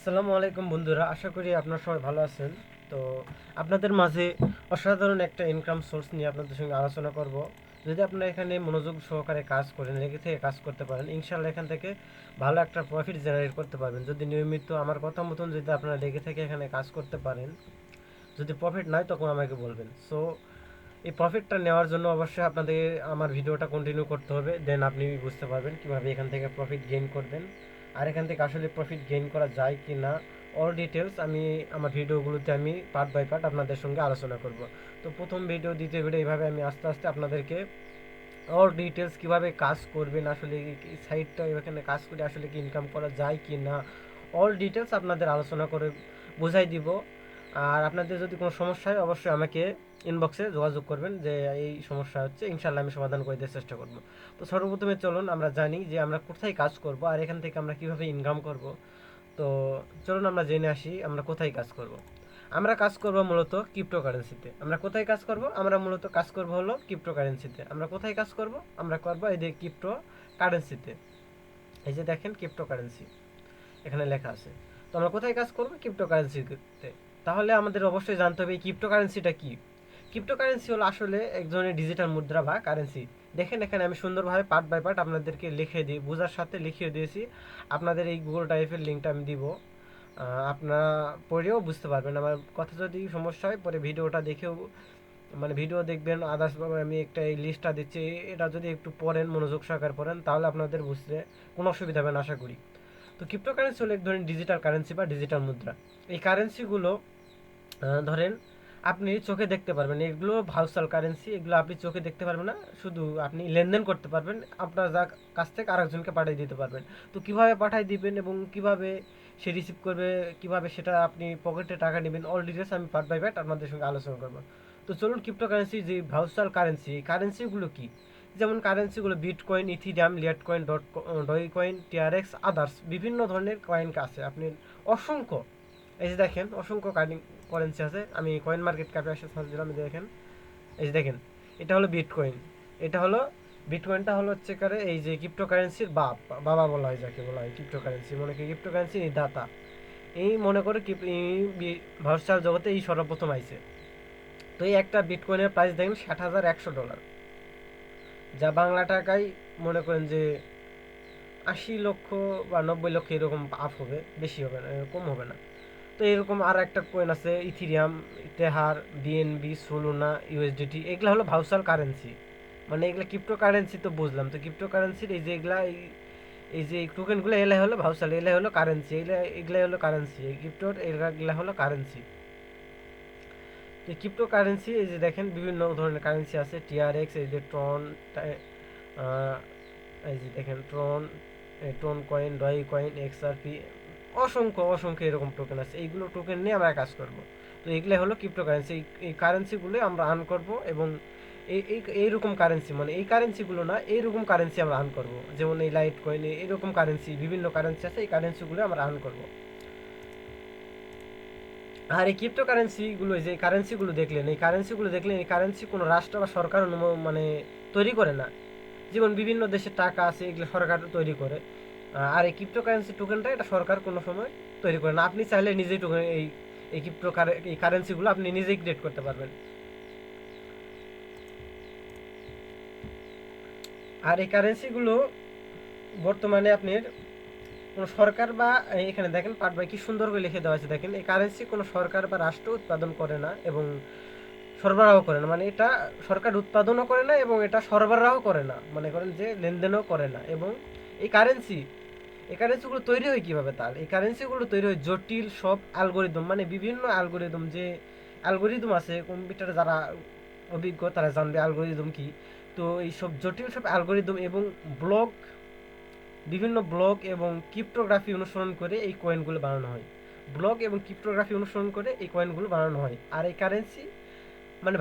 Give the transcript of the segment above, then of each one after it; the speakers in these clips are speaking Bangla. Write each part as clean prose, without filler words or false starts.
আসসালামু আলাইকুম বন্ধুরা, আশা করি আপনারা সবাই ভালো আছেন। তো আপনাদের মাঝে অসাধারণ একটা ইনকাম সোর্স নিয়ে আপনাদের সঙ্গে আলোচনা করব। যদি আপনারা এখানে মনোযোগ সহকারে কাজ করেন, লেগে থেকে কাজ করতে পারেন, ইনশাল্লাহ এখান থেকে ভালো একটা প্রফিট জেনারেট করতে পারবেন। যদি নিয়মিত আমার কথা মতন যদি আপনারা লেগে থেকে এখানে কাজ করতে পারেন, যদি প্রফিট নয় তখন আমাকে বলবেন। সো এই প্রফিটটা নেওয়ার জন্য অবশ্যই আপনাদের আমার ভিডিওটা কন্টিনিউ করতে হবে, দেন আপনি বুঝতে পারবেন কীভাবে এখান থেকে প্রফিট গেইন করবেন, আর এখান থেকে আসলে প্রফিট গেইন করা যায় কি না। অল ডিটেলস আমি আমার ভিডিওগুলোতে আমি পার্ট বাই পার্ট আপনাদের সঙ্গে আলোচনা করব। তো প্রথম ভিডিও, দ্বিতীয় ভিডিও, এইভাবে আমি আস্তে আস্তে আপনাদেরকে অল ডিটেলস কীভাবে কাজ করবেন, আসলে সাইটটা এখানে কাজ করে আসলে কি ইনকাম করা যায় কি না, অল ডিটেলস আপনাদের আলোচনা করে বোঝাই দিব। আর আপনাদের যদি কোনো সমস্যা হয় অবশ্যই আমাকে ইনবক্সে যোগাযোগ করবেন যে এই সমস্যা হচ্ছে, ইনশাল্লাহ আমি সমাধান করে দেওয়ার চেষ্টা করব। তো সর্বপ্রথমে চলুন আমরা জানি যে আমরা কোথায় কাজ করব আর এখান থেকে আমরা কীভাবে ইনকাম করব। তো চলুন আমরা জেনে আসি আমরা কোথায় কাজ করব। আমরা কাজ করব মূলত ক্রিপ্টোকারেন্সিতে। আমরা কোথায় কাজ করব? আমরা মূলত কাজ করব হলো ক্রিপ্টোকারেন্সিতে। আমরা কোথায় কাজ করব? আমরা করব এই যে ক্রিপ্টোকারেন্সিতে। এই যে দেখেন ক্রিপ্টোকারেন্সি এখানে লেখা আছে। তো আমরা কোথায় কাজ করব? ক্রিপ্টোকারেন্সিতে। তাহলে আমাদের অবশ্যই জানতে হবে এই ক্রিপ্টোকারেন্সিটা কি। ক্রিপ্টোকারেন্সি হলো আসলে এক ধরনের ডিজিটাল মুদ্রা বা কারেন্সি। দেখেন এখানে আমি সুন্দরভাবে পার্ট বাই পার্ট আপনাদেরকে লিখে দিই, বোঝার সাথে লিখিয়ে দিয়েছি। আপনাদের এই গুগল ড্রাইভের লিঙ্কটা আমি দিব, আপনারা পড়েও বুঝতে পারবেন। আমার কথা যদি সমস্যা হয় পরে ভিডিওটা দেখেও, মানে ভিডিও দেখবেন, আদার্স আমি একটা এই লিস্টটা দিচ্ছি, এটা যদি একটু পড়েন, মনোযোগ সহকারে পড়েন, তাহলে আপনাদের বুঝতে কোনো অসুবিধা হবে না আশা করি। তো ক্রিপ্টোকারেন্সি হলো এক ধরনের ডিজিটাল কারেন্সি বা ডিজিটাল মুদ্রা। এই কারেন্সিগুলো ধরেন আপনি চোখে দেখতে পারবেন, এগুলো ভার্চুয়াল কারেন্সি, এগুলো আপনি চোখে দেখতে পারবেন না, শুধু আপনি লেনদেন করতে পারবেন, আপনার যা কাছ থেকে আরেকজনকে পাঠিয়ে দিতে পারবেন। তো কিভাবে পাঠিয়ে দিবেন এবং কিভাবে সে রিসিভ করবে, কিভাবে সেটা আপনি পকেটে টাকা নেবেন, অল ডিটেলস আমি পার্ট বাই পার্ট আপনাদের সঙ্গে আলোচনা করবো। তো চলুন ক্রিপ্টোকারেন্সি যে ভার্চুয়াল কারেন্সি, এই কারেন্সিগুলো কি? যেমন কারেন্সিগুলো bitcoin, ethereum, litecoin, doge coin, TRX, others বিভিন্ন ধরনের কয়েন আছে। আপনি অসংখ্য, এই যে দেখেন অসংখ্য কারেন্সি আছে। আমি কয়েন মার্কেট ক্যাপে এসে সার্চ দিলাম, এই যে দেখেন, এই যে দেখেন, এটা হলো বিটকয়েন। এটা হলো বিটকয়েনটা হলো হচ্ছে কারে এই যে ক্রিপ্টোকারেন্সির বাবা বলা হয়, যাকে বলা হয় ক্রিপ্টোকারেন্সি, মনে করি ক্রিপ্টোকারেন্সি নির্দাতা। এই মনে করে ভার্চুয়াল জগতে এই সর্বপ্রথম আইছে। তো এই একটা বিটকয়েনের প্রাইস দেখেন $60,100, যা বাংলা টাকায় মনে করেন যে 80 লক্ষ বা 90 লক্ষ এরকম আপ হবে, বেশি হবে না, কম হবে না। তো এরকম আর একটা কয়েন আছে ইথিরিয়াম, টেহার, বিএনবি, সোলোনা, ইউএসডিটি, এগুলো হলো ভার্চুয়াল কারেন্সি। মানে এগুলো ক্রিপ্টো কারেন্সি তো বুঝলাম। তো ক্রিপ্টো কারেন্সির এই যে এগুলা এই যে টোকেনগুলো, এলাই হলো ভার্চুয়াল, এলাই হলো কারেন্সি, এগুলাই হলো কারেন্সি, এই ক্রিপ্টোর এগুলা হলো কারেন্সি। তো ক্রিপ্টো কারেন্সি এই যে দেখেন বিভিন্ন ধরনের কারেন্সি আছে, টিআরএক্স, এই যে ট্রন, এই যে দেখেন ট্রন, টোন কয়েন, ডই কয়েন, এক্সআরপি, অসংখ্য অসংখ্য এরকম টোকেন আছে। এইগুলো টোকেন নিয়ে আমরা কাজ করব। তো এগুলো হলো ক্রিপ্টো কারেন্সি। এই কারেন্সিগুলো আমরা আর্ন করব, এবং এইরকম কারেন্সি, মানে এই কারেন্সিগুলো না, এইরকম কারেন্সি আমরা আর্ন করব। যেমন এই লাইট কয়েন, এরকম কারেন্সি, বিভিন্ন কারেন্সি আছে, এই কারেন্সিগুলো আমরা আর্ন করব। আর এই ক্রিপ্টো কারেন্সিগুলো, যে কারেন্সিগুলো দেখলেন, এই কারেন্সি কোনো রাষ্ট্র বা সরকার মানে তৈরি করে না। যেমন বিভিন্ন দেশের টাকা আছে, এগুলো সরকার তৈরি করে। আর এই ক্রিপ্টোকারেন্সি টোকেনটা এটা সরকার কোনো সময় তৈরি করে না। আপনি চাইলে নিজেই টোকেন এই এই কারেন্সিগুলো আপনি নিজেই ক্রিয়েট করতে পারবেন। আর এই কারেন্সিগুলো বর্তমানে আপনার কোনো সরকার বা এখানে দেখেন পার্ট বাই কি সুন্দর করে লিখে দেওয়া আছে, দেখেন এই কারেন্সি কোনো সরকার বা রাষ্ট্র উৎপাদন করে না এবং সরবরাহ করে না। মানে এটা সরকার উৎপাদনও করে না এবং এটা সরবরাহ করে না, মনে করেন যে লেনদেনও করে না। এবং এই কারেন্সি, এই কারেন্সিগুলো তৈরি হয় কীভাবে? তার এই কারেন্সিগুলো তৈরি হয় জটিল সব অ্যালগোরিদম, মানে বিভিন্ন অ্যালগোরিদম, যে অ্যালগোরিদম আছে, কম্পিউটারে যারা অভিজ্ঞ তারা জানবে অ্যালগোরিদম কি। তো এই সব জটিল সব অ্যালগোরিদম এবং ব্লক, বিভিন্ন ব্লক এবং ক্রিপ্টোগ্রাফি অনুসরণ করে এই কয়েনগুলো বানানো হয়। ব্লক এবং ক্রিপ্টোগ্রাফি অনুসরণ করে এই কয়েনগুলো বানানো হয়। আর এই কারেন্সি মানে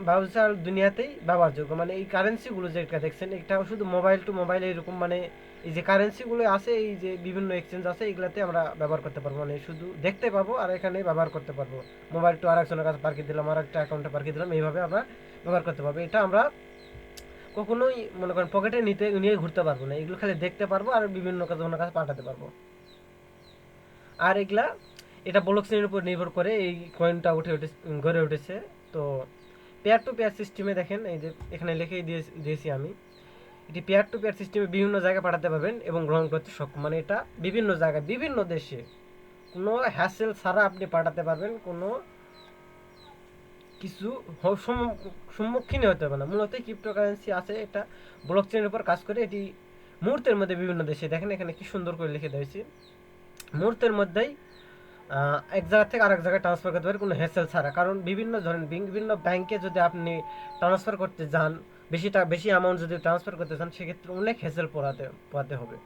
ভার্চুয়াল দুনিয়াতেই ব্যবহারযোগ্য। মানে এই কারেন্সিগুলো যেটা দেখছেন, এটা শুধু মোবাইল টু মোবাইল এরকম, মানে এই যে কারেন্সিগুলো আছে, এই যে বিভিন্ন এক্সচেঞ্জ আছে, এগুলাতে আমরা ব্যবহার করতে পারবো, মানে শুধু দেখতে পাবো আর এখানে ব্যবহার করতে পারবো। মোবাইল টু আরেকজনের কাছে পাঠিয়ে দিলাম, আর একটা অ্যাকাউন্টে পাঠিয়ে দিলাম, এইভাবে আমরা ব্যবহার করতে পারবো। এটা আমরা কখনোই মনে করেন পকেটে নিয়ে ঘুরতে পারবো না, এগুলো খালি দেখতে পারবো আর বিভিন্ন জনের কাছে পাঠাতে পারবো। আর এটা ব্লক চেইনের উপর নির্ভর করে এই কয়েনটা গড়ে উঠেছে। তো পেয়ার টু পেয়ার সিস্টেমে দেখেন, এই যে এখানে লিখেই দিয়েছি আমি, এটি পেয়ার টু পেয়ার সিস্টেমে বিভিন্ন জায়গায় পাঠাতে পারবেন এবং গ্রহণ করতে সক্ষম। মানে এটা বিভিন্ন জায়গায় বিভিন্ন দেশে কোনো হ্যাসেল ছাড়া আপনি পাঠাতে পারবেন, কোনো কিছু সম্মুখীন হতে হবে না। মূলত ক্রিপ্টোকারেন্সি আছে, এটা ব্লক চেইনের উপর কাজ করে। এটি মুহূর্তের মধ্যে বিভিন্ন দেশে, দেখেন এখানে কি সুন্দর করে লিখে দিয়েছি, মুহূর্তের মধ্যেই এক জায়গা থেকে আরেক জায়গায় ট্রান্সফার করতে পারে কোনো হ্যাসেল ছাড়া। কারণ বিভিন্ন ব্যাংকে যদি আপনি ট্রান্সফার করতে যান, বেশি অ্যামাউন্ট যদি ট্রান্সফার করতে চান, সেক্ষেত্রে অনেক হ্যাসেল পোহাতে হবে।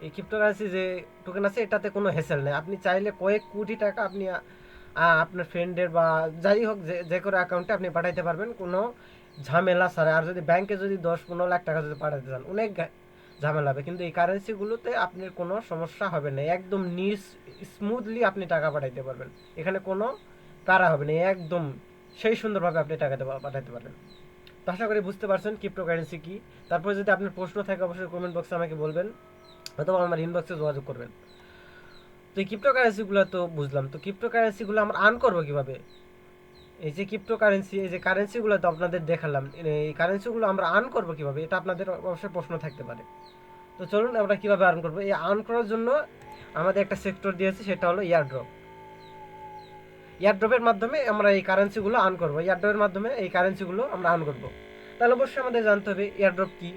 এই ক্রিপ্টোকারেন্সি যে টোকেন আছে, এটাতে কোনো হ্যাসেল নেই। আপনি চাইলে কয়েক কোটি টাকা আপনি আপনার ফ্রেন্ডের বা যাই হোক যে কোনো অ্যাকাউন্টে আপনি পাঠাইতে পারবেন কোনো ঝামেলা ছাড়া। আর যদি ব্যাংকে যদি 10-15 লাখ টাকা যদি পাঠাতে চান, অনেক ঝামেলা হবে। কিন্তু এই কারেন্সিগুলোতে আপনার কোনো সমস্যা হবে না, একদম স্মুথলি আপনি টাকা পাঠাইতে পারবেন। এখানে কোনো প্যারা হবে না, একদম সেই সুন্দরভাবে আপনি টাকা পাঠাইতে পারবেন। তো আশা করি বুঝতে পারছেন ক্রিপ্টোকারেন্সি কি। তারপরে যদি আপনার প্রশ্ন থাকে অবশ্যই কমেন্ট বক্সে আমাকে বলবেন, অথবা আমার ইনবক্সে যোগাযোগ করবেন। তো এই ক্রিপ্টোকারেন্সিগুলো তো বুঝলাম, তো ক্রিপ্টোকারেন্সিগুলো আমরা আর্ন করবো কিভাবে? এই যে ক্রিপ্টোকারেন্সি, এই যে কারেন্সিগুলো তো আপনাদের দেখালাম, এই কারেন্সিগুলো আমরা আর্ন করবো কিভাবে, এটা আপনাদের অবশ্যই প্রশ্ন থাকতে পারে। তো চলুন আমরা কিভাবে আর্ন করবো। এই আর্ন করার জন্য আমাদের একটা সেক্টর দিয়েছে, সেটা হলো এয়ারড্রপ। এয়ারড্রপের মাধ্যমে আমরা এই কারেন্সিগুলো আর্ন করবো, এয়ারড্রপের মাধ্যমে এই কারেন্সিগুলো আমরা আর্ন করবো। তাহলে অবশ্যই আমাদের জানতে হবে এয়ারড্রপ কি,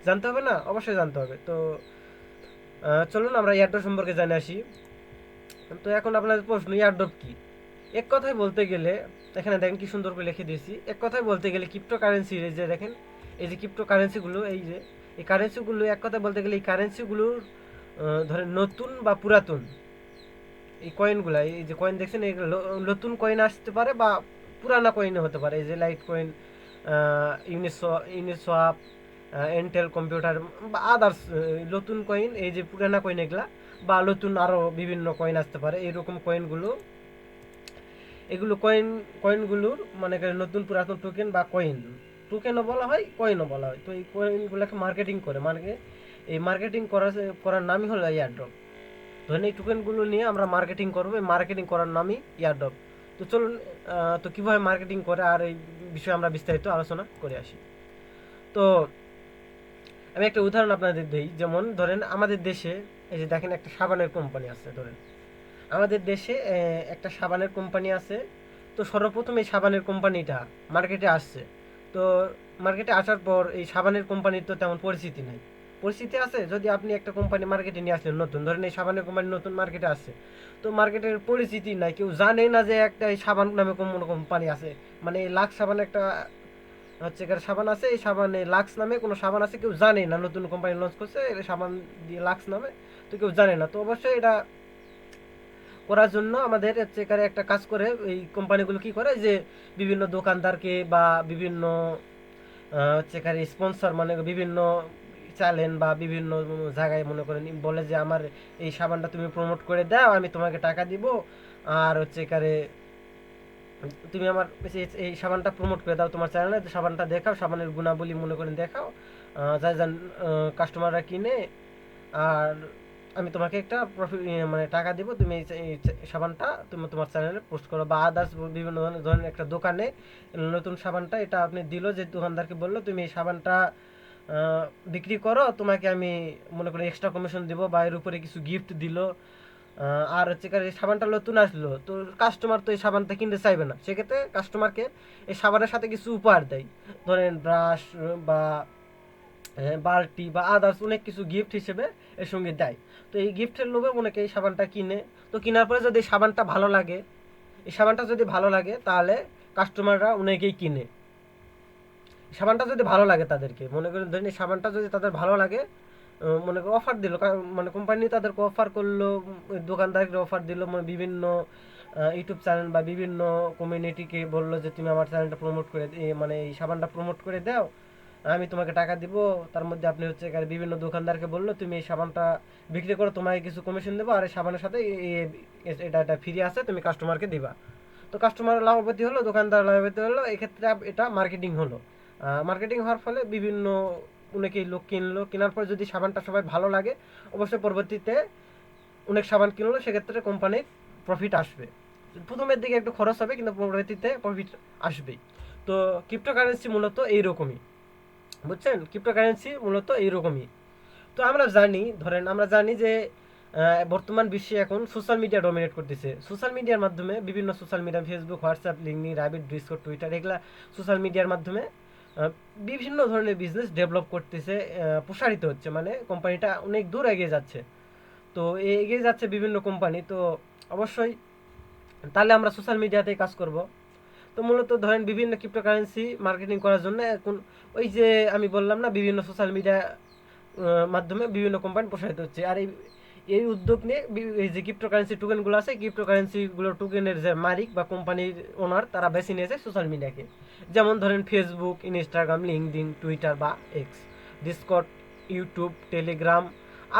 জানতে হবে না? অবশ্যই জানতে হবে। তো চলুন আমরা এয়ারড্রপ সম্পর্কে জেনে আসি। তো এখন আপনাদের প্রশ্ন, এয়ারড্রপ কি? এক কথায় বলতে গেলে, এখানে দেখেন কি সুন্দর করে লিখে দিয়েছি, এক কথায় বলতে গেলে ক্রিপ্টোকারেন্সির এই যে দেখেন, এই যে ক্রিপ্টোকারেন্সিগুলো, এই কারেন্সিগুলো এক কথায় বলতে গেলে এই কারেন্সিগুলোর ধরেন নতুন বা পুরাতন এই কয়েনগুলো, এই যে কয়েন দেখছেন, এই নতুন কয়েন আসতে পারে বা পুরানা কয়েনও হতে পারে। এই যে লাইট কয়েন, ইউনিসোয়াপ, এন্টেল কম্পিউটার বা আদার্স নতুন কয়েন, এই যে পুরানা কয়েন এগুলা, বা নতুন আরও বিভিন্ন কয়েন আসতে পারে। এইরকম কয়েনগুলো, এগুলো কয়েনগুলোর মানে নতুন পুরাতন টোকেন বা টোকেনও বলা হয়, কয়েনও বলা হয়। তো এই কয়েনগুলোকে মার্কেটিং করে, মানে এই মার্কেটিং করার নামই হলো এয়ারড্রপ। ধরেন এই টোকেনগুলো নিয়ে আমরা মার্কেটিং করবো, মার্কেটিং করার নামই এয়ারড্রপ। তো চলুন, তো কীভাবে মার্কেটিং করে আর এই বিষয়ে আমরা বিস্তারিত আলোচনা করে আসি। তো আমি একটা উদাহরণ আপনাদের দিই। যেমন ধরেন আমাদের দেশে এই যে দেখেন একটা সাবানের কোম্পানি আছে, ধরেন আমাদের দেশে একটা সাবানের কোম্পানি আছে। তো সর্বপ্রথম এই সাবানের কোম্পানিটা মার্কেটে আসছে। তো মার্কেটে আসার পর এই সাবানের কোম্পানির তো তেমন পরিচিতি নাই। পরিচিতি আছে যদি আপনি একটা কোম্পানি মার্কেটে নিয়ে আসলেন নতুন, ধরেন এই সাবানের কোম্পানি নতুন মার্কেটে আসছে, তো মার্কেটের পরিচিতি নাই, কেউ জানে না যে একটা এই সাবান নামে কোনো কোম্পানি আছে। মানে লাক্স সাবান একটা হচ্ছে সাবান আছে, এই সাবানে লাক্স নামে কোনো সাবান আছে, কেউ জানে না, নতুন কোম্পানি লঞ্চ করছে সাবান দিয়ে লাক্স নামে, তো কেউ জানে না। তো অবশ্যই এটা করার জন্য আমাদের হচ্ছে একটা কাজ করে এই কোম্পানিগুলো কি করে, যে বিভিন্ন দোকানদারকে বা বিভিন্ন হচ্ছে স্পন্সর, মানে বিভিন্ন চ্যানেল বা বিভিন্ন জায়গায় মনে করেন বলে যে আমার এই সাবানটা তুমি প্রমোট করে দাও, আমি তোমাকে টাকা দিব। আর হচ্ছে তুমি আমার এই সাবানটা প্রমোট করে দাও তোমার চ্যানেলে, সাবানটা দেখাও, সাবানের গুণাবলী মনে করেন দেখাও, যাই যান কাস্টমাররা কিনে, আর আমি তোমাকে একটা প্রফিট মানে টাকা দিব, তুমি এই সাবানটা তুমি তোমার চ্যানেলে পোস্ট করো। বা আদার্স বিভিন্ন ধরনের একটা দোকানে নতুন সাবানটা এটা আপনি দিল, যে দোকানদারকে বললো তুমি এই সাবানটা বিক্রি করো, তোমাকে আমি মনে করি এক্সট্রা কমিশন দিব বা এর উপরে কিছু গিফট দিল। আর হচ্ছে এই সাবানটা নতুন আসলো, তো কাস্টমার তো এই সাবানটা কিনতে চাইবে না, সেক্ষেত্রে কাস্টমারকে এই সাবানের সাথে কিছু উপহার দেয়, ধরেন ব্রাশ বা বালতি বা আদার্স অনেক কিছু গিফট হিসেবে এর সঙ্গে দেয়। তো এই গিফটের লোভে অনেকে এই সাবানটা কিনে। তো কেনার পরে যদি সাবানটা ভালো লাগে, এই সাবানটা যদি ভালো লাগে, তাহলে কাস্টমাররা অনেকেই কিনে। সাবানটা যদি ভালো লাগে তাদেরকে, মনে করেন ধরেন এই সাবানটা যদি তাদের ভালো লাগে, মনে করেন অফার দিল, মানে কোম্পানি তাদেরকে অফার করলো, দোকানদারকে অফার দিল, মানে বিভিন্ন ইউটিউব চ্যানেল বা বিভিন্ন কমিউনিটিকে বললো যে তুমি আমার চ্যানেলটা প্রমোট করে মানে এই সাবানটা প্রমোট করে দাও, আমি তোমাকে টাকা দিব। তার মধ্যে আপনি হচ্ছে বিভিন্ন দোকানদারকে বললো তুমি এই সাবানটা বিক্রি করো, তোমাকে কিছু কমিশন দেবো, আর এই সাবানের সাথে এটা ফ্রি আছে, তুমি কাস্টমারকে দিবা। তো কাস্টমার লাভবতী হলো, দোকানদার লাভবতী হলো, এক্ষেত্রে এটা মার্কেটিং হলো। মার্কেটিং হওয়ার ফলে বিভিন্ন অনেকেই লোক কিনলো, কেনার পর যদি সাবানটা সবাই ভালো লাগে, অবশ্যই পরবর্তীতে অনেক সাবান কিনলো, সেক্ষেত্রে কোম্পানির প্রফিট আসবে। প্রথমের দিকে একটু খরচ হবে, কিন্তু পরবর্তীতে প্রফিট আসবেই। তো ক্রিপ্টোকারেন্সি মূলত এইরকমই, বুঝছেন? ক্রিপ্টোকারেন্সি মূলত এইরকমই। তো আমরা জানি যে বর্তমান বিশ্বে এখন সোশ্যাল মিডিয়া ডমিনেট করতেছে। সোশ্যাল মিডিয়ার মাধ্যমে বিভিন্ন social media, Facebook, WhatsApp, LinkedIn, rabbit, Discord, Twitter, এগুলা সোশ্যাল মিডিয়ার মাধ্যমে বিভিন্ন ধরনের বিজনেস ডেভেলপ করতেছে, প্রসারিত হচ্ছে, মানে কোম্পানিটা অনেক দূর এগিয়ে যাচ্ছে। তো এগিয়ে যাচ্ছে বিভিন্ন কোম্পানি, তো অবশ্যই তাহলে আমরা সোশ্যাল মিডিয়াতেই কাজ করব। তো মূলত ধরেন বিভিন্ন ক্রিপ্টোকারেন্সি মার্কেটিং করার জন্য এখন ওই যে আমি বললাম না, বিভিন্ন সোশ্যাল মিডিয়া মাধ্যমে বিভিন্ন কোম্পানি প্রসারিত হচ্ছে। আর এই এই উদ্যোগ নিয়ে এই যে ক্রিপ্টোকারেন্সি টোকেনগুলো আছে, ক্রিপ্টোকারেন্সিগুলোর টোকেনের যে মালিক বা কোম্পানির ওনার, তারা বেছে নিয়েছে সোশ্যাল মিডিয়াকে। যেমন ধরেন ফেসবুক, ইনস্টাগ্রাম, লিঙ্কডইন, টুইটার বা এক্স, ডিসকর্ড, ইউটিউব, টেলিগ্রাম,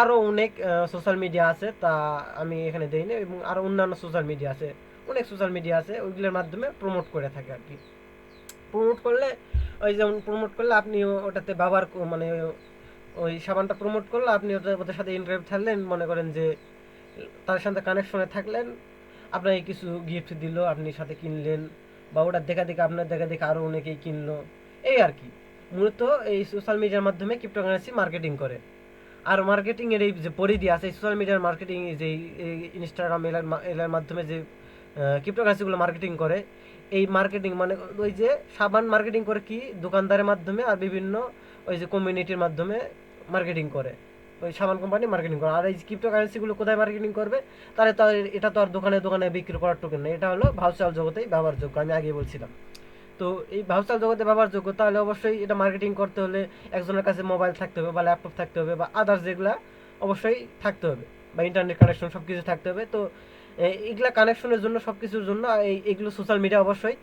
আরও অনেক সোশ্যাল মিডিয়া আছে, তা আমি এখানে দেই না। এবং আরও অন্যান্য সোশ্যাল মিডিয়া আছে, অনেক সোশ্যাল মিডিয়া আছে, ওইগুলোর মাধ্যমে প্রমোট করে থাকে আর কি। প্রমোট করলে ওই যেমন প্রমোট করলে আপনি ওটাতে ব্যবহার মানে ওই সাবানটা প্রমোট করলে আপনি ওদের সাথে ইন্টারেক্ট থাকলেন, মনে করেন যে তাদের সাথে কানেকশনে থাকলেন, আপনাকে কিছু গিফট দিল, আপনি সাথে কিনলেন, বা ওটা দেখা দেখে আপনার দেখা দেখে আরও অনেকেই কিনলো, এই আর কি। মূলত এই সোশ্যাল মিডিয়ার মাধ্যমে ক্রিপ্টোকারেন্সি মার্কেটিং করে। আর মার্কেটিংয়ের এই যে পরিধি আছে, সোশ্যাল মিডিয়ার মার্কেটিং, যে ইনস্টাগ্রাম এলার মাধ্যমে যে ক্রিপ্টোকারেন্সিগুলো মার্কেটিং করে, এই মার্কেটিং মানে ওই যে সাবান মার্কেটিং করে কি দোকানদারের মাধ্যমে, আর বিভিন্ন ওই যে কমিউনিটির মাধ্যমে মার্কেটিং করে, ওই সাবান কোম্পানি মার্কেটিং করে। আর এই ক্রিপ্টোকারেন্সিগুলো কোথায় মার্কেটিং করবে? তাহলে তো এটা তো আর দোকানে দোকানে বিক্রি করার টোকেন না, এটা হলো ভার্চুয়াল জগতেই ব্যবহারযোগ্য, আমি আগে বলছিলাম। তো এই ভার্চুয়াল জগতে ব্যবহারযোগ্য, তাহলে অবশ্যই এটা মার্কেটিং করতে হলে একজনের কাছে মোবাইল থাকতে হবে, বা ল্যাপটপ থাকতে হবে, বা আদার্স যেগুলা অবশ্যই থাকতে হবে, বা ইন্টারনেট কানেকশন সব কিছু থাকতে হবে। তো এইগুলা কানেকশনের জন্য, সব কিছুর জন্য এইগুলো সোশ্যাল মিডিয়া অবশ্যই,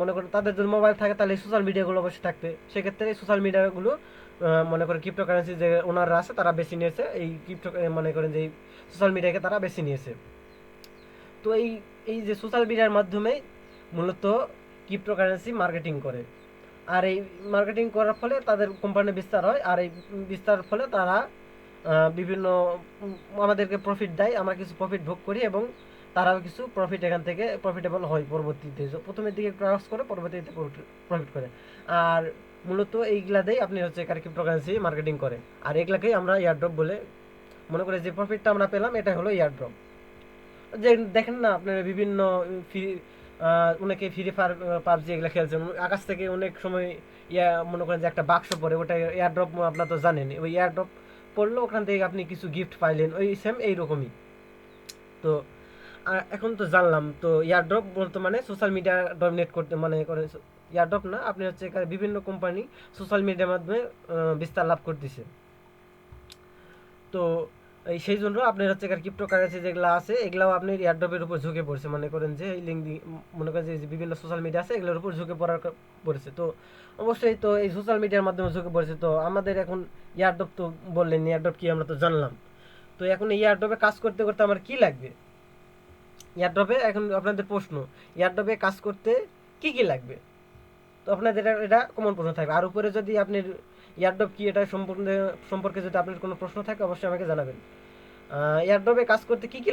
মনে করেন তাদের যদি মোবাইল থাকে তাহলে সোশ্যাল মিডিয়াগুলো অবশ্যই থাকবে। সেক্ষেত্রে এই সোশ্যাল মিডিয়াগুলো মনে করেন ক্রিপ্টোকারেন্সি যে ওনাররা আছে তারা বেছে নিয়েছে, এই ক্রিপ্টো মনে করেন যে সোশ্যাল মিডিয়াকে তারা বেছে নিয়েছে। তো এই এই যে সোশ্যাল মিডিয়ার মাধ্যমে মূলত ক্রিপ্টোকারেন্সি মার্কেটিং করে। আর এই মার্কেটিং করার ফলে তাদের কোম্পানির বিস্তার হয়, আর এই বিস্তার ফলে তারা বিভিন্ন আমাদেরকে প্রফিট দেয়, আমরা কিছু প্রফিট ভোগ করি, এবং তারাও কিছু প্রফিট এখান থেকে প্রফিটেবল হয় পরবর্তীতে। প্রথমের দিকে ক্রাস করে, পরবর্তীতে প্রফিট করে। আর মূলত এইগুলা দিয়ে আপনি হচ্ছে ক্রিপ্টোকারেন্সি মার্কেটিং করে। আর এগুলাকেই আমরা এয়ারড্রপ বলে মনে করি। যে প্রফিটটা আমরা পেলাম, এটা হলো এয়ারড্রপ। যে দেখেন না আপনার বিভিন্ন ফ্রি, অনেকে ফ্রি ফায়ার, পাবজি এগুলো খেলছেন, আকাশ থেকে অনেক সময় মনে করেন যে একটা বাক্স পড়ে, ওটা এয়ারড্রপ, আপনার তো জানেন। ওই এয়ারড্রপ পড়লো, ওখান থেকে আপনি কিছু গিফট পাইলেন, ওই সেম এইরকমই। তো এখন তো জানলাম, তো এয়ারড্রপ বর্তমানে সোশ্যাল মিডিয়া ডমিনেট করতে, মানে করেন এয়ারড্রপ না, আপনি হচ্ছে বিভিন্ন কোম্পানি সোশ্যাল মিডিয়ার মাধ্যমে বিস্তার লাভ করতেছে। তো এই সেই জন্য আপনার হচ্ছে ক্রিপ্টোকারেন্সি যেগুলো আছে, এগুলাও আপনার এয়ারড্রপের উপর ঝুঁকে পড়ছে, মনে করেন যে এই লিঙ্কডিন, মনে করেন যে বিভিন্ন সোশ্যাল মিডিয়া আছে, এগুলোর উপর ঝুঁকে পড়েছে। তো অবশ্যই তো এই সোশ্যাল মিডিয়ার মাধ্যমে ঝুঁকে পড়েছে। তো আমাদের এখন এয়ারড্রপ তো বললেন, এয়ারড্রপ কি আমরা তো জানলাম। তো এখন এই এয়ারড্রপে কাজ করতে করতে আমার কি লাগবে? এয়ারড্রপে এখন আপনাদের প্রশ্ন, এয়ারড্রপে কাজ করতে কি কি লাগবে? তো আপনাদের এটা কমন প্রশ্ন থাকবে। আর উপরে যদি আপনার এয়ারড্রপ কি এটা সম্পর্কে যদি আপনার কোনো প্রশ্ন থাকে, অবশ্যই আমাকে জানাবেন। এয়ারড্রপে কাজ করতে কি কি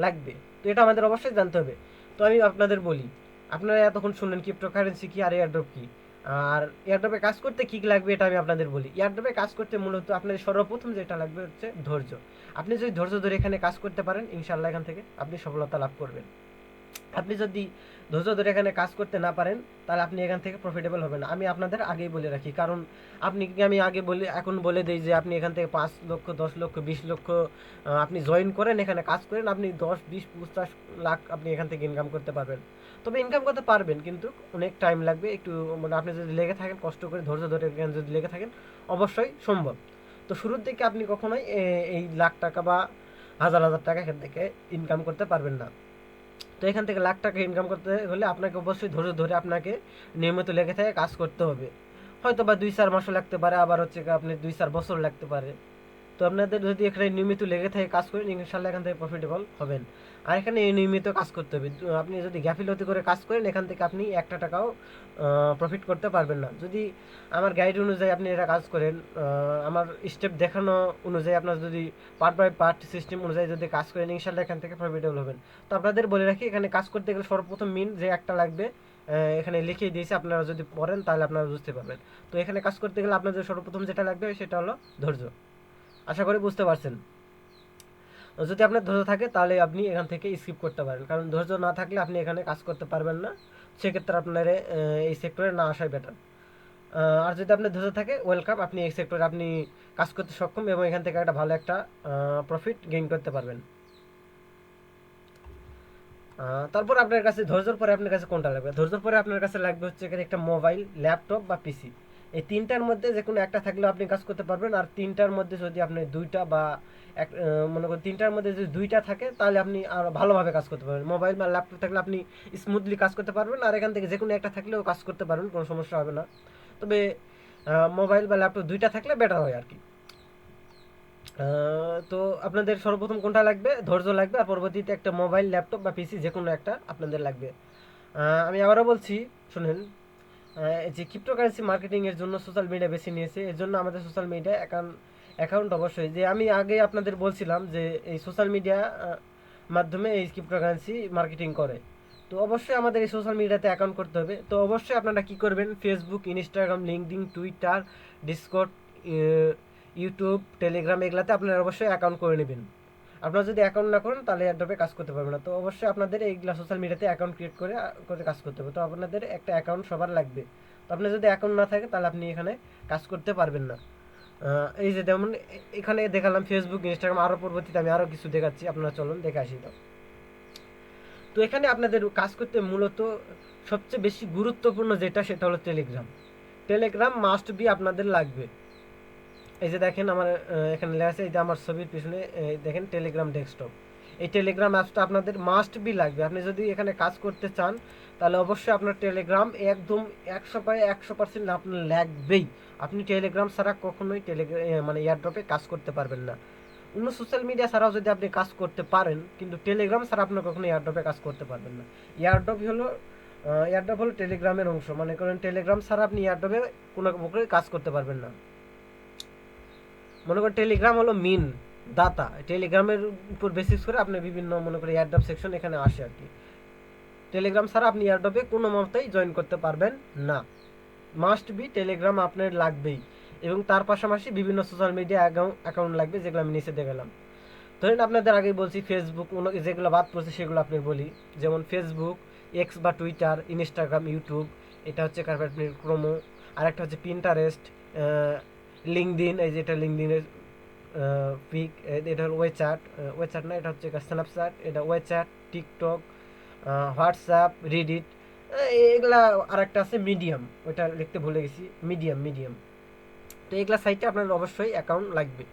লাগবে, তো এটা আমাদের অবশ্যই জানতে হবে। তো আমি আপনাদের বলি, আপনারা এতক্ষণ শুনলেন ক্রিপ্টোকারেন্সি কি আর এয়ারড্রপ কি। আর এয়ারড্রপে কাজ করতে কি কি লাগবে এটা আমি আপনাদের বলি। এয়ারড্রপে কাজ করতে মূলত আপনাদের সর্বপ্রথম যেটা লাগবে হচ্ছে ধৈর্য। আপনি যদি ধৈর্য ধরে এখানে কাজ করতে পারেন, ইনশাল্লাহ এখান থেকে আপনি সফলতা লাভ করবেন। আপনি যদি ধৈর্য ধরে এখানে কাজ করতে না পারেন, তাহলে আপনি এখান থেকে প্রফিটেবল হবেন না। আমি আপনাদের আগেই বলে রাখি, কারণ আমি আগে বলে এখন বলে দিই যে আপনি এখান থেকে 5 লক্ষ, 10 লক্ষ, 20 লক্ষ আপনি জয়েন করেন, এখানে কাজ করেন, আপনি 10, 20, 50 লাখ আপনি এখান থেকে ইনকাম করতে পারবেন। তবে ইনকাম করতে পারবেন, কিন্তু অনেক টাইম লাগবে একটু, মানে আপনি যদি লেগে থাকেন, কষ্ট করে ধৈর্য ধরে এখানে যদি লেগে থাকেন, অবশ্যই সম্ভব। তো শুরুর দিকে আপনি কখনোই এই লাখ টাকা বা হাজার হাজার টাকা এখান থেকে ইনকাম করতে পারবেন না। তো এখান থেকে লাখ টাকা ইনকাম করতে হলে আপনাকে অবশ্যই ধৈর্য ধরে আপনাকে নিয়মিত লেগে থেকে কাজ করতে হবে। হয়তো বা 2-4 মাসও লাগতে পারে, আবার হচ্ছে আপনি 2-4 বছর লাগতে পারে। তো আপনাদের যদি এখানে নিয়মিত লেগে থাকে কাজ করেন, ইনশাল্লাহ এখান থেকে প্রফিটেবল হবেন। আর এখানে নিয়মিত কাজ করতে হবে। আপনি যদি গাফিলতি করে কাজ করেন, এখান থেকে আপনি একটা টাকাও প্রফিট করতে পারবেন না। যদি আমার গাইড অনুযায়ী আপনি এটা কাজ করেন, আমার স্টেপ দেখানো অনুযায়ী আপনার যদি পার্ট বাই পার্ট সিস্টেম অনুযায়ী যদি কাজ করেন, ইনশাল্লাহ এখান থেকে প্রফিটেবল হবেন। তো আপনাদের বলে রাখি, এখানে কাজ করতে গেলে সর্বপ্রথম মিন যে একটা লাগবে, এখানে লিখিয়ে দিয়েছি, আপনারা যদি পড়েন তাহলে আপনারা বুঝতে পারবেন। তো এখানে কাজ করতে গেলে আপনাদের সর্বপ্রথম যেটা লাগবে সেটা হলো ধৈর্য। আশা করি বুঝতে পারছেন। যদি আপনার ধৈর্য থাকে তাহলে আপনি এখান থেকে স্কিপ করতে পারেন, কারণ ধৈর্য না থাকলে আপনি এখানে কাজ করতে পারবেন না। সেক্ষেত্রে আপনার এই সেক্টরে না আসাই বেটার। আর যদি আপনার ধৈর্য থাকে, ওয়েলকাম, আপনি এই সেক্টরে আপনি কাজ করতে সক্ষম এবং এখান থেকে একটা ভালো একটা প্রফিট গেইন করতে পারবেন। তারপর আপনার কাছে ধৈর্যর পরে আপনার কাছে কোনটা লাগবে? ধৈর্যর পরে আপনার কাছে লাগবে হচ্ছে এখানে একটা মোবাইল, ল্যাপটপ বা পিসি। এই তিনটার মধ্যে যে কোনো একটা থাকলেও আপনি কাজ করতে পারবেন। আর তিনটার মধ্যে যদি আপনি দুইটা বা এক মনে করেন তিনটার মধ্যে যদি দুইটা থাকে তাহলে আপনি আরও ভালোভাবে কাজ করতে পারবেন। মোবাইল বা ল্যাপটপ থাকলে আপনি স্মুথলি কাজ করতে পারবেন, আর এখান থেকে যে কোনো একটা থাকলেও কাজ করতে পারবেন, কোনো সমস্যা হবে না। তবে মোবাইল বা ল্যাপটপ দুইটা থাকলে বেটার হয় আর কি। তো আপনাদের সর্বপ্রথম কোনটা লাগবে? ধৈর্য লাগবে, আর পরবর্তীতে একটা মোবাইল, ল্যাপটপ বা পিসি যে কোনো একটা আপনাদের লাগবে। আমি আবারও বলছি, শুনেন। যে ক্রিপ্টোকারেন্সি মার্কেটিংয়ের জন্য সোশ্যাল মিডিয়া বেছে নিয়েছে, এর জন্য আমাদের সোশ্যাল মিডিয়া অ্যাকাউন্ট অবশ্যই, যে আমি আগে আপনাদের বলছিলাম যে এই সোশ্যাল মিডিয়া মাধ্যমে এই ক্রিপ্টোকারেন্সি মার্কেটিং করে। তো অবশ্যই আমাদের এই সোশ্যাল মিডিয়াতে অ্যাকাউন্ট করতে হবে। তো অবশ্যই আপনারা কী করবেন, Facebook, Instagram, LinkedIn, Twitter, Discord, YouTube, Telegram, এগুলাতে আপনারা অবশ্যই অ্যাকাউন্ট করে নেবেন। আপনারা যদি অ্যাকাউন্ট না করেন তাহলে এয়ারড্রপে কাজ করতে পারবেন না। তো অবশ্যই আপনাদের এইগুলা সোশ্যাল মিডিয়াতে অ্যাকাউন্ট ক্রিয়েট করে করে কাজ করতে হবে। তো আপনাদের একটা অ্যাকাউন্ট সবার লাগবে। তো আপনার যদি অ্যাকাউন্ট না থাকে তাহলে আপনি এখানে কাজ করতে পারবেন না। এই যে যেমন এখানে দেখালাম ফেসবুক, ইনস্টাগ্রাম, আরও পরবর্তীতে আমি আরও কিছু দেখাচ্ছি, আপনারা চলুন দেখে আসি। তো এখানে আপনাদের কাজ করতে মূলত সবচেয়ে বেশি গুরুত্বপূর্ণ যেটা, সেটা হলো টেলিগ্রাম। টেলিগ্রাম মাস্ট বি আপনাদের লাগবে। এই যে দেখেন আমার এখানে লেখা আছে, এই যে আমার ছবির পিছনে দেখেন টেলিগ্রাম ডেস্কটপ। এই টেলিগ্রাম অ্যাপসটা আপনাদের মাস্ট বি লাগবে। আপনি যদি এখানে কাজ করতে চান তাহলে অবশ্যই আপনার টেলিগ্রাম একদম 100% আপনার লাগবেই। আপনি টেলিগ্রাম ছাড়া কখনোই মানে এয়ারড্রপে কাজ করতে পারবেন না। অন্য সোশ্যাল মিডিয়া ছাড়াও যদি আপনি কাজ করতে পারেন, কিন্তু টেলিগ্রাম ছাড়া আপনি কখনো এয়ারড্রপে কাজ করতে পারবেন না। এয়ারড্রপ হলো টেলিগ্রামের অংশ। মনে করেন টেলিগ্রাম ছাড়া আপনি এয়ারড্রপে কোনো প্রকারে কাজ করতে পারবেন না। মনে করেন টেলিগ্রাম হলো মেন ডাটা, টেলিগ্রামের উপর বেসিস করে আপনি বিভিন্ন মনে করেন এয়ারড্রপ সেকশন এখানে আসে আর কি। টেলিগ্রাম ছাড়া আপনি এয়ারড্রপে কোনো মতেই জয়েন করতে পারবেন না। মাস্ট বি টেলিগ্রাম আপনার লাগবেই, এবং তার পাশাপাশি বিভিন্ন সোশ্যাল মিডিয়া অ্যাকাউন্ট লাগবে, যেগুলো আমি নিচে দেখালাম। ধরেন আপনাদের আগেই বলছি ফেসবুক, যেগুলো বাদ পড়ছে সেগুলো আপনি বলি। যেমন ফেসবুক, এক্স বা টুইটার, ইনস্টাগ্রাম, ইউটিউব, এটা হচ্ছে কার্পেট ক্রোমো। আরেকটা হচ্ছে পিন্টারেস্ট, লিঙ্কডিন, এই যে এটা লিঙ্কডিনের পিক, এটা হলো ওয়েচ্যাট, ওয়েচ্যাট না, এটা হচ্ছে স্ন্যাপচ্যাট, এটা ওয়েচ্যাট, টিকটক, হোয়াটসঅ্যাপ, রিডিট, এগুলা। আর একটা আছে মিডিয়াম, ওইটা লিখতে ভুলে গেছি, মিডিয়াম। তো এগুলা সাইটে আপনার অবশ্যই অ্যাকাউন্ট লাগবে।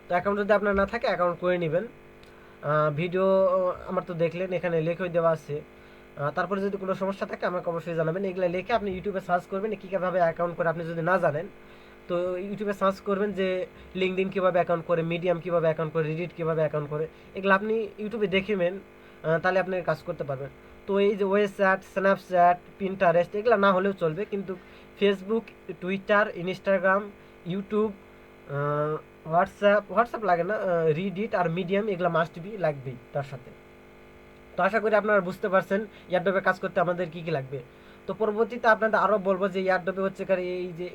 তো অ্যাকাউন্ট যদি আপনার না থাকে অ্যাকাউন্ট করে নেবেন। ভিডিও আমার তো দেখলেন, এখানে লেখই দেওয়া আছে। তারপরে যদি কোনো সমস্যা থাকে আমাকে অবশ্যই জানাবেন। এগুলো লিখে আপনি ইউটিউবে সার্চ করবেন কীভাবে অ্যাকাউন্ট করে, আপনি যদি না জানেন তো ইউটিউবে সার্চ করবেন যে লিঙ্কডিন কীভাবে অ্যাকাউন্ট করে, মিডিয়াম কীভাবে অ্যাকাউন্ট করে, রিডিট কীভাবে অ্যাকাউন্ট করে, এগুলো আপনি ইউটিউবে দেখবেন, তাহলে আপনি কাজ করতে পারবেন। তো এই যে ওয়েবসাইট, স্ন্যাপচ্যাট, পিন্টারেস্ট, এগুলো না হলেও চলবে, কিন্তু Facebook, Twitter, Instagram, YouTube, WhatsApp লাগে না, রিডিট আর মিডিয়াম, এগুলো মাস্ট বি লাগবেই তার সাথে। তো আশা করি আপনারা বুঝতে পারছেন এয়ারড্রপে কাজ করতে আমাদের কী কী লাগবে। তো পরবর্তীতে আপনাদের আরও বলবো যে এয়ারড্রপে হচ্ছে এই যে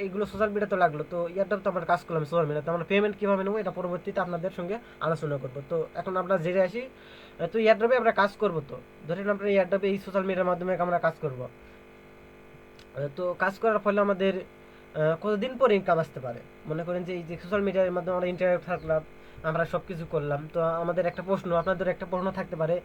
এইগুলো সোশ্যাল মিডিয়া তো লাগলো, তো এয়ারড্রপ তো আমরা কাজ করলাম সোশ্যাল মিডিয়াতে, আমরা পেমেন্ট কীভাবে নেবো এটা পরবর্তীতে আপনাদের সঙ্গে আলোচনা করবো। তো এখন আমরা জেনে আসি, তো এয়ারড্রপে আমরা কাজ করবো। তো ধরেন আমরা এয়ারড্রপে এই সোশ্যাল মিডিয়ার মাধ্যমে আমরা কাজ করবো। তো কাজ করার ফলে আমাদের কতদিন পর ইনকাম আসতে পারে? মনে করেন যে এই যে সোশ্যাল মিডিয়ার মাধ্যমে আমরা ইন্টারনেট থাকলাম, আমরা সব কিছু করলাম, তো আমাদের একটা প্রশ্ন, আপনাদের একটা প্রশ্ন থাকতে পারে,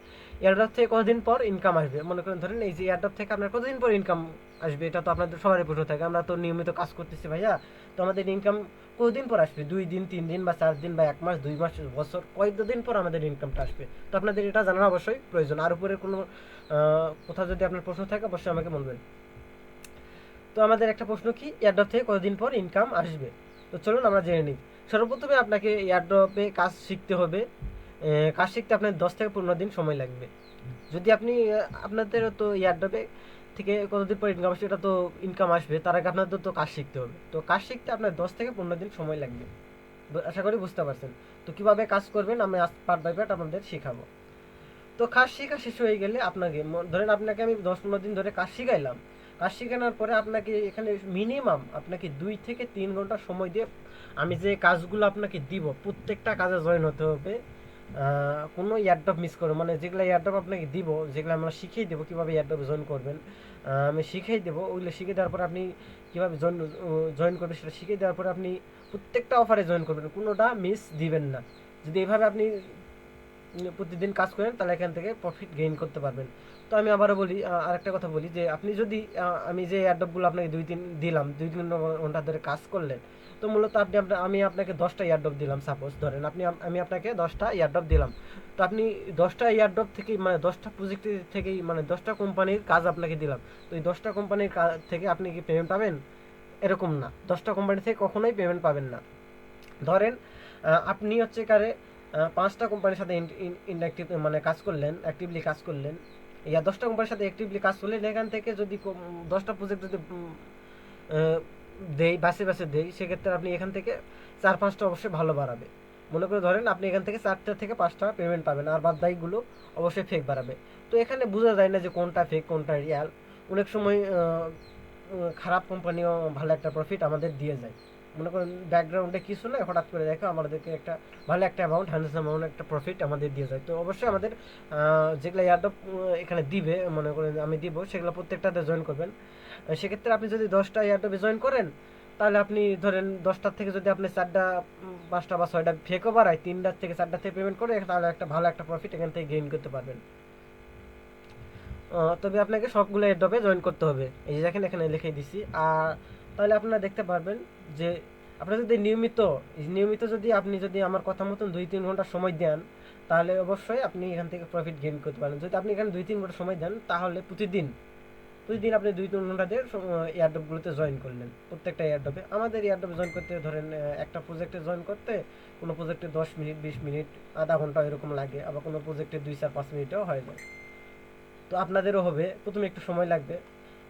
এয়ারড্রপ থেকে কতদিন পর ইনকাম আসবে? মনে করেন ধরেন এই যে এয়ারড্রপ থেকে আপনার কতদিন পর ইনকাম আসবে, এটা তো আপনাদের সবারই প্রশ্ন থাকে। আমরা তো নিয়মিত কাজ করতেছি ভাইয়া, তো আমাদের ইনকাম কতদিন পর আসবে? 2 দিন, 3 দিন বা 4 দিন বা 1 মাস, 2 মাস, বছর, কতদিন পর আমাদের ইনকামটা আসবে? তো আপনাদের এটা জানানো অবশ্যই প্রয়োজন। আর উপরে কোনো কোথাও যদি আপনার প্রশ্ন থাকে অবশ্যই আমাকে বলবেন। তো আমাদের একটা প্রশ্ন কি, এয়ারড্রপ থেকে কতদিন পর ইনকাম আসবে? তো চলুন আমরা জেনে নিই। সর্বপ্রথমে আপনাকে এয়ারড্রপে কাজ শিখতে হবে। কাজ শিখতে আপনার 10 থেকে 15 দিন সময় লাগবে। যদি আপনি আপনাদের তো এয়ারড্রপে থেকে কতদিন পর ইনকাম আসবে, এটা তো ইনকাম আসবে, তার আগে আপনাদের তো কাজ শিখতে হবে। তো কাজ শিখতে আপনার 10 থেকে 15 দিন সময় লাগবে। আশা করি বুঝতে পারছেন। তো কিভাবে কাজ করবেন আমি আজ পার্ট বাই পার্ট আপনাদের শেখাবো। তো কাজ শেখা শেষ হয়ে গেলে আপনাকে ধরেন আপনাকে আমি 10-15 দিন ধরে কাজ শিখাইলাম। কাজ শেখানোর পরে আপনাকে এখানে মিনিমাম আপনাকে 2 থেকে 3 ঘন্টা সময় দিয়ে আমি যে কাজগুলো আপনাকে দিব প্রত্যেকটা কাজে জয়েন হতে হবে। কোনো এয়ারড্রপ মিস করো, মানে যেগুলো এয়ারড্রপ আপনাকে দিব, যেগুলো আমরা শিখিয়ে দেবো কীভাবে এয়ারড্রপ জয়েন করবেন, আমি শিখিয়ে দেবো। ওইগুলো শিখিয়ে দেওয়ার পর আপনি কীভাবে জয়েন করবেন সেটা শিখিয়ে দেওয়ার পরে আপনি প্রত্যেকটা অফারে জয়েন করবেন, কোনোটা মিস দিবেন না। যদি এইভাবে আপনি প্রতিদিন কাজ করেন তাহলে এখান থেকে প্রফিট গেইন করতে পারবেন। তো আমি আবারও বলি, আরেকটা কথা বলি যে আপনি যদি আমি যে এয়ারড্রপগুলো আপনাকে 2-3 দিলাম, 2-3 ঘন্টা ধরে কাজ করলেন, তো মূলত আমি আপনাকে 10টা এয়ারড্রপ দিলাম, সাপোজ ধরেন আমি আপনাকে 10টা এয়ারড্রপ দিলাম। তো আপনি 10টা এয়ারড্রপ থেকেই, মানে 10টা প্রজেক্ট থেকেই, মানে 10টা কোম্পানির কাজ আপনাকে দিলাম। তো এই 10টা কোম্পানির কাজ থেকে আপনি কি পেমেন্ট পাবেন? এরকম না, 10টা কোম্পানি থেকে কখনোই পেমেন্ট পাবেন না। ধরেন আপনি হচ্ছে কারে 5টা কোম্পানির সাথে ইনঅ্যাক্টিভ মানে কাজ করলেন, অ্যাক্টিভলি কাজ করলেন, ইয়া 10টা কোম্পানির সাথে অ্যাক্টিভলি কাজ করলেন। এখান থেকে যদি 10টা প্রজেক্ট যদি আহ, দেই, বাসে বাসে দেই, সেক্ষেত্রে আপনি এখান থেকে 4-5টা অবশ্যই ভালো বাড়াবে। মনে করে ধরেন আপনি এখান থেকে 4টা থেকে 5টা পেমেন্ট পাবেন, আর বাদ দায়ীগুলো অবশ্যই ফেক বাড়াবে। তো এখানে বোঝা যায় না যে কোনটা ফেক কোনটা রিয়াল। অনেক সময় খারাপ কোম্পানিও ভালো একটা প্রফিট আমাদের দিয়ে যায়। মনে করেন ব্যাকগ্রাউন্ডে কিছু নয়, হঠাৎ করে দেখো আমাদেরকে একটা ভালো একটা অ্যামাউন্ট, হ্যান্ডসাম অ্যামাউন্ট একটা প্রফিট আমাদের দিয়ে যায়। তো অবশ্যই আমাদের যেগুলো এয়ারড্রপ এখানে দিবে, মনে করেন আমি দিব, সেগুলো প্রত্যেকটাতে জয়েন করবেন। সেক্ষেত্রে আপনি যদি 10টা এয়ারড্রপে জয়েন করেন, তাহলে আপনি ধরেন 10টার থেকে যদি আপনি 4টা 5টা বা 6টা ফেকও বাড়ায়, 3টার থেকে 4টা থেকে পেমেন্ট করে, তাহলে একটা ভালো একটা প্রফিট এখান থেকে গেইন করতে পারবেন। তবে আপনাকে সবগুলো এয়ারড্রপে জয়েন করতে হবে, এই যে দেখেন এখানে লিখে দিছি। আর তাহলে আপনারা দেখতে পারবেন যে আপনারা যদি নিয়মিত যদি আমার কথা মতন 2-3 ঘন্টা সময় দেন, তাহলে অবশ্যই আপনি এখান থেকে প্রফিট গেইন করতে পারেন। যদি আপনি এখানে 2-3 ঘন্টা সময় দেন, তাহলে প্রতিদিন প্রতিদিন আপনি 2-3 ঘন্টা দিয়ে এয়ারড্রপগুলোতে জয়েন করলেন। প্রত্যেকটা এয়ারড্রপে, আমাদের এয়ারড্রপে জয়েন করতে ধরেন একটা প্রজেক্টে জয়েন করতে কোনো প্রজেক্টে 10 মিনিট, 20 মিনিট, আধা ঘন্টা এরকম লাগে, আবার কোনো প্রজেক্টে 2-4-5 মিনিটেও হয়ে যায়। তো আপনাদেরও হবে, প্রথমে একটু সময় লাগবে,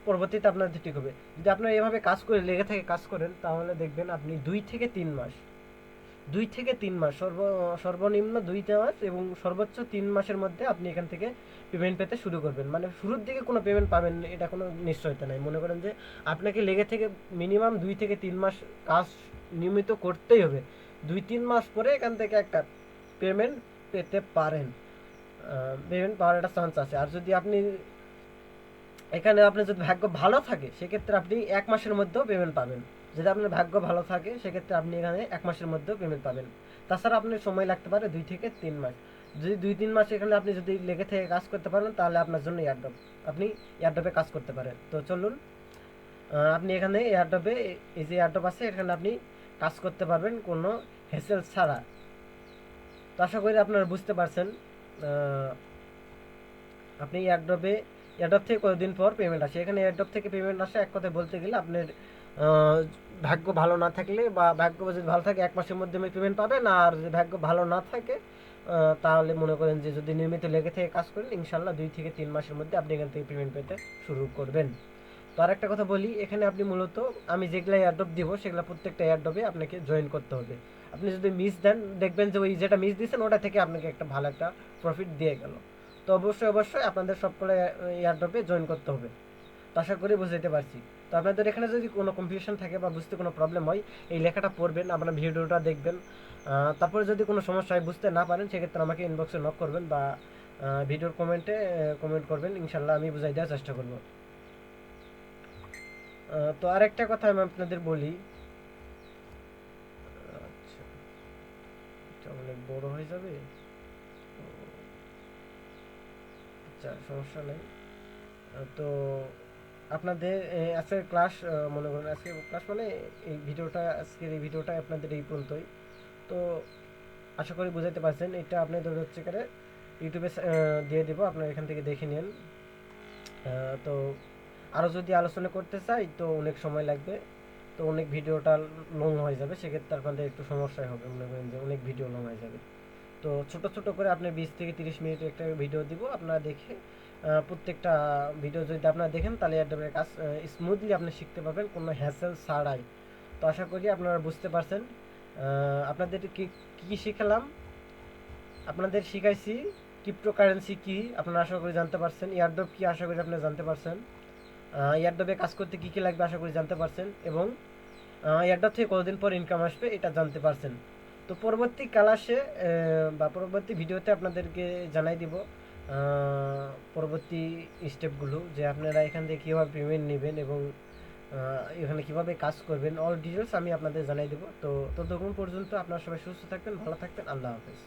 পরবর্তীতে আপনাদের ঠিক হবে। যদি আপনারা এভাবে কাজ করে লেগে থেকে কাজ করেন, তাহলে দেখবেন আপনি 2 থেকে 3 মাস, 2 থেকে 3 মাস, সর্বনিম্ন 2 মাস এবং সর্বোচ্চ 3 মাসের মধ্যে আপনি এখান থেকে পেমেন্ট পেতে শুরু করবেন। মানে শুরুর দিকে কোনো পেমেন্ট পাবেন এটা কোনো নিশ্চয়তা নাই। মনে করেন যে আপনাকে লেগে থেকে মিনিমাম 2 থেকে 3 মাস কাজ নিয়মিত করতেই হবে। 2-3 মাস পরে এখান থেকে একটা পেমেন্ট পেতে পারেন, পেমেন্ট পাওয়ার একটা চান্স আছে। আর যদি আপনি এখানে আপনার যদি ভাগ্য ভালো থাকে, সেক্ষেত্রে আপনি 1 মাসের মধ্যেও পেমেন্ট পাবেন। যদি আপনার ভাগ্য ভালো থাকে, সেক্ষেত্রে আপনি এখানে 1 মাসের মধ্যেও পেমেন্ট পাবেন। তাছাড়া আপনার সময় লাগতে পারে 2 থেকে 3 মাস। যদি 2-3 মাস এখানে আপনি যদি লেগে থেকে কাজ করতে পারেন, তাহলে আপনার জন্য এয়ারড্রপ, আপনি এয়ারড্রপে কাজ করতে পারেন। তো চলুন, আপনি এখানে এয়ারড্রপে, এই যে এয়ারড্রপ আছে, এখানে আপনি কাজ করতে পারবেন কোনো হেসেল ছাড়া। তো আশা করি আপনারা বুঝতে পারছেন। আপনি এয়ারড্রপ থেকে কতদিন পর পেমেন্ট আসে, এখানে এয়ারড্রপ থেকে পেমেন্ট আসে। এক কথায় বলতে গেলে আপনার ভাগ্য ভালো না থাকলে, বা ভাগ্য যদি ভালো থাকে 1 মাসের মধ্যে আমি পেমেন্ট পাবেন। আর যদি ভাগ্য ভালো না থাকে, তাহলে মনে করেন যে যদি নিয়মিত লেগে থেকে কাজ করেন, ইনশাল্লাহ 2 থেকে 3 মাসের মধ্যে আপনি এখান থেকে পেমেন্ট পেতে শুরু করবেন। তো আর একটা কথা বলি, এখানে আপনি মূলত আমি যেগুলো এয়ারড্রপ দিব, সেগুলো প্রত্যেকটা এয়ারড্রপে আপনাকে জয়েন করতে হবে। আপনি যদি মিস দেন, দেখবেন যে ওই যেটা মিস দিয়েছেন ওটা থেকে আপনাকে একটা ভালো একটা প্রফিট দিয়ে গেল। তো অবশ্যই আপনাদের সবগুলো এয়ারড্রপে জয়েন করতে হবে। তো আশা করি বুঝতে পারছি। তো আপনাদের এখানে যদি কোনো কনফিউশন থাকে বা বুঝতে কোনো প্রবলেম হয়, এই লেখাটা পড়বেন, আপনার ভিডিওটা দেখবেন। তারপরে যদি কোনো সমস্যা হয়, বুঝতে না পারেন, সেক্ষেত্রে আমাকে ইনবক্সে নক করবেন বা ভিডিওর কমেন্টে কমেন্ট করবেন, ইনশাল্লাহ আমি বুঝাই দেওয়ার চেষ্টা করব। তো আরেকটা কথা আমি আপনাদের বলি, আচ্ছা এটা অনেক বড় হয়ে যাবে, আচ্ছা সমস্যা নেই। তো আপনাদের আজকের ক্লাস, মনে করেন আজকের ক্লাস মানে আজকের এই ভিডিওটা আপনাদের এই পর্যন্তই। তো আশা করি বুঝাইতে পারছেন। এটা আপনাদের হচ্ছে করে ইউটিউবে দিয়ে দেবো, আপনারা এখান থেকে দেখে নিন। তো আরও যদি আলোচনা করতে চাই তো অনেক সময় লাগবে। তো অনেক ভিডিওটা লং হয়ে যাবে, সেক্ষেত্রে আপনাদের একটু সমস্যায় হবে, মনে করেন যে অনেক ভিডিও লং হয়ে যাবে। তো ছোট ছোট করে আপনি 20 থেকে 30 মিনিট একটা ভিডিও দিব, আপনারা দেখে প্রত্যেকটা ভিডিও যদি আপনারা দেখেন তাহলে এয়ারড্রপের কাজ স্মুথলি আপনি শিখতে পারবেন কোনো হ্যাসেল ছাড়াই। তো আশা করি আপনারা বুঝতে পারছেন। আপনাদের কি কি শিখালাম, আপনাদের শিখাইছি ক্রিপ্টোকারেন্সি কি, আপনারা আশা করি জানতে পারছেন। এয়ারড্রপ কি, আশা করি আপনারা জানতে পারছেন। এয়ারড্রপে কাজ করতে কি কি লাগবে আশা করি জানতে পারছেন, এবং এয়ারড্রপ থেকে কতদিন পর ইনকাম আসবে এটা জানতে পারছেন। তো পরবর্তী ক্লাসে বা পরবর্তী ভিডিওতে আপনাদেরকে জানাই দিব পরবর্তী স্টেপগুলো, যে আপনারা এখান থেকে কীভাবে পেমেন্ট নেবেন এবং এখানে কীভাবে কাজ করবেন, অল ডিটেলস আমি আপনাদের জানাই দেবো। তো ততক্ষণ পর্যন্ত আপনারা সবাই সুস্থ থাকবেন, ভালো থাকবেন, আল্লাহ হাফেজ।